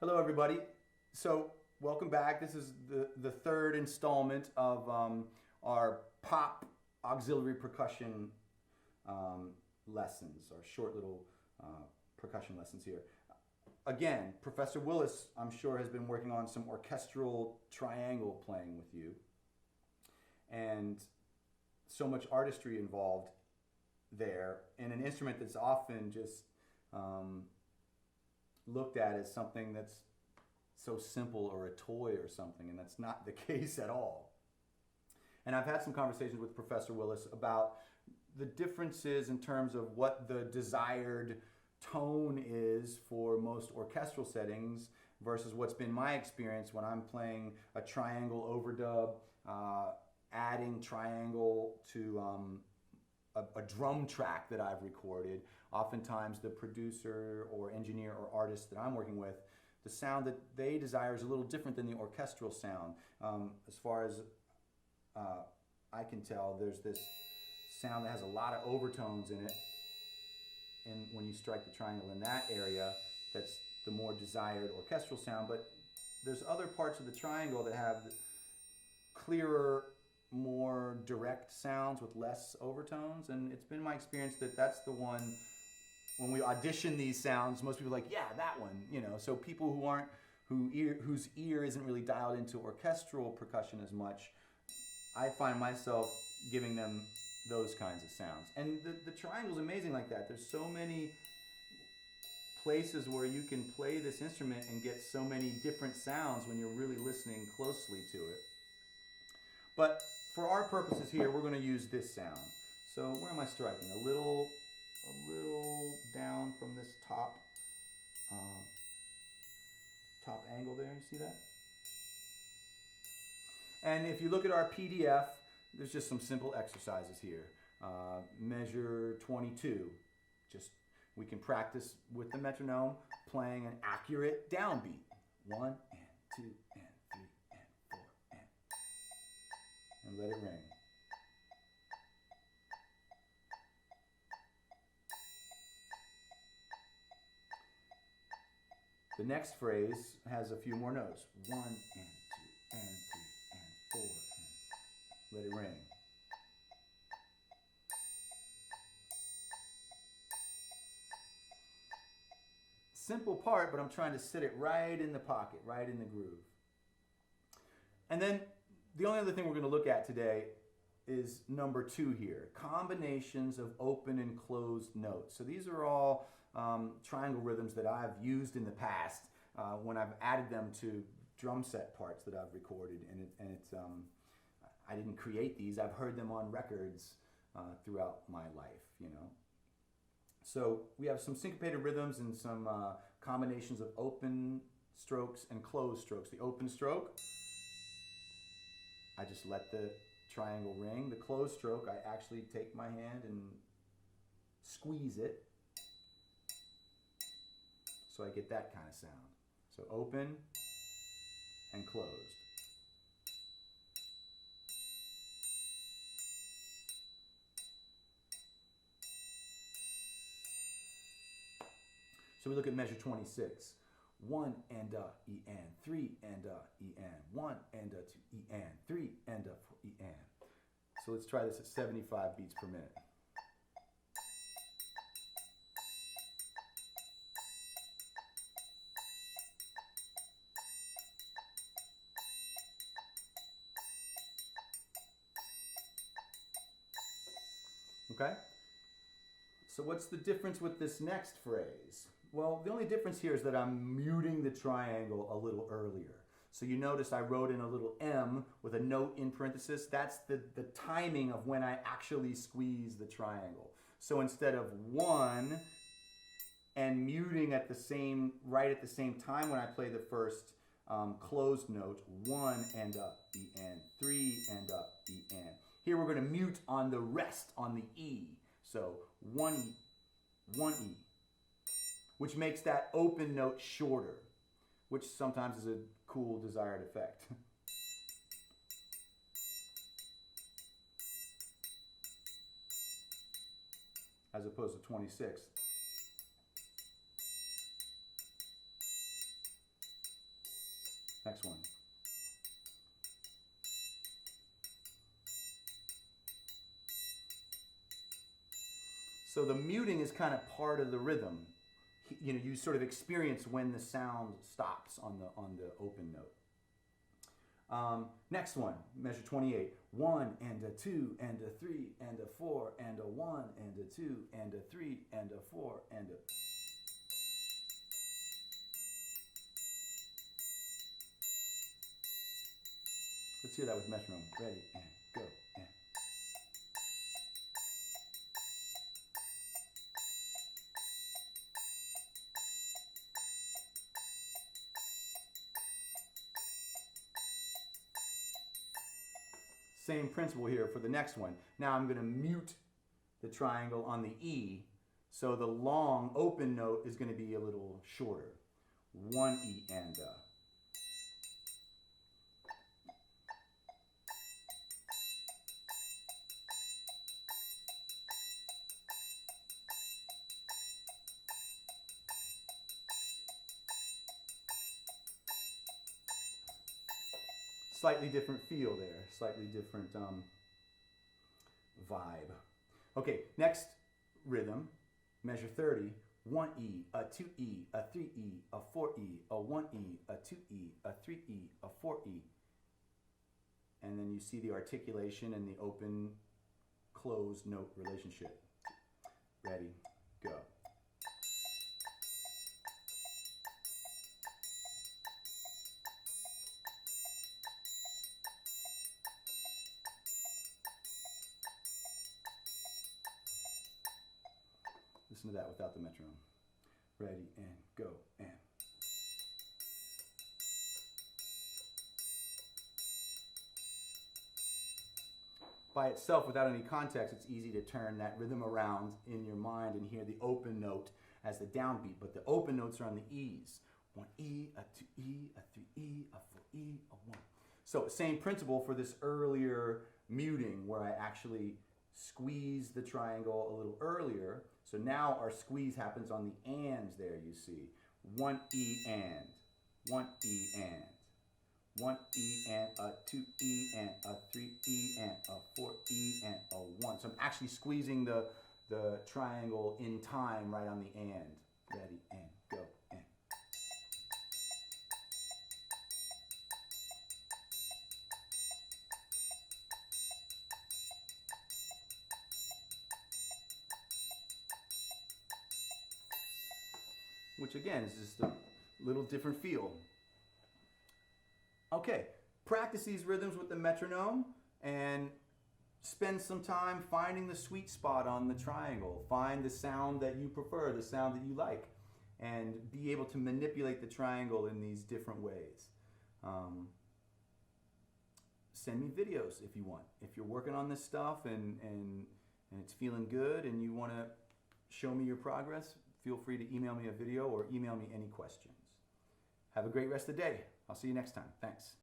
Hello, everybody. So, welcome back. This is the third installment of our pop auxiliary percussion lessons, our short little percussion lessons here. Again, Professor Willis, I'm sure, has been working on some orchestral triangle playing with you, and so much artistry involved there in an instrument that's often just um, looked at as something that's so simple or a toy or something, and that's not the case at all. And I've had some conversations with Professor Willis about the differences in terms of what the desired tone is for most orchestral settings versus what's been my experience when I'm playing a triangle overdub, adding triangle to a drum track that I've recorded. Oftentimes the producer or engineer or artist that I'm working with, the sound that they desire is a little different than the orchestral sound. As far as I can tell, there's this sound that has a lot of overtones in it, and when you strike the triangle in that area, that's the more desired orchestral sound. But there's other parts of the triangle that have clearer, more direct sounds with less overtones, and it's been my experience that that's the one. When we audition these sounds, most people are like, yeah, that one, So people whose ear isn't really dialed into orchestral percussion as much, I find myself giving them those kinds of sounds. And the triangle's amazing like that. There's so many places where you can play this instrument and get so many different sounds when you're really listening closely to it. But for our purposes here, we're going to use this sound. So where am I striking? A little down from this top angle there. You see that? And if you look at our PDF, there's just some simple exercises here. Measure 22. We can practice with the metronome playing an accurate downbeat. 1 and 2 and 3 and 4 and let it ring. The next phrase has a few more notes. 1 and 2 and 3 and 4 and let it ring. Simple part, but I'm trying to sit it right in the pocket, right in the groove. And then the only other thing we're going to look at today is number 2 here, combinations of open and closed notes. So these are all triangle rhythms that I've used in the past when I've added them to drum set parts that I've recorded, and it's I didn't create these. I've heard them on records throughout my life, So we have some syncopated rhythms and some combinations of open strokes and closed strokes. The open stroke, I just let the triangle ring. The closed stroke, I actually take my hand and squeeze it so I get that kind of sound. So open and closed. So we look at measure 26. 1 and E and 3 and E and 1 and 2 E and 3 and 4 E and. So let's try this at 75 beats per minute. Okay? So what's the difference with this next phrase? Well, the only difference here is that I'm muting the triangle a little earlier. So you notice I wrote in a little M with a note in parenthesis. That's the timing of when I actually squeeze the triangle. So instead of 1 and muting right at the same time when I play the first closed note, 1 and E and 3 and E and. Here we're going to mute on the rest on the E. So 1 E, 1 E, which makes that open note shorter, which sometimes is a cool desired effect. As opposed to 26. Next one. So the muting is kind of part of the rhythm. You know, you sort of experience when the sound stops on the open note. Next one, measure 28. 1 and a 2 and a 3 and a 4 and a 1 and a 2 and a 3 and a 4 and a... Let's hear that with metronome. Ready, and go, and... Same principle here for the next one. Now I'm going to mute the triangle on the E, so the long open note is going to be a little shorter. 1 E and a. Slightly different feel there, slightly different vibe. Okay, next rhythm, measure 30, 1 E, a 2 E, a 3 E, a 4 E, a 1 E, a 2 E, a 3 E, a 4 E. And then you see the articulation and the open, closed note relationship. Ready, go. Listen to that without the metronome. Ready, and go, and. By itself, without any context, it's easy to turn that rhythm around in your mind and hear the open note as the downbeat, but the open notes are on the E's. 1 E, a 2 E, a 3 E, a 4 E, a 1. So same principle for this earlier muting where I actually squeeze the triangle a little earlier. So now our squeeze happens on the ands there, you see. 1 E and, 1 E and, 1 E and, a 2 E and, a 3 E and, a 4 E and, a 1. So I'm actually squeezing the triangle in time right on the and. Ready, and, go, and. Which again is just a little different feel. Okay, practice these rhythms with the metronome and spend some time finding the sweet spot on the triangle. Find the sound that you prefer, the sound that you like, and be able to manipulate the triangle in these different ways. Send me videos if you want. If you're working on this stuff and it's feeling good and you want to show me your progress, feel free to email me a video or email me any questions. Have a great rest of the day. I'll see you next time. Thanks.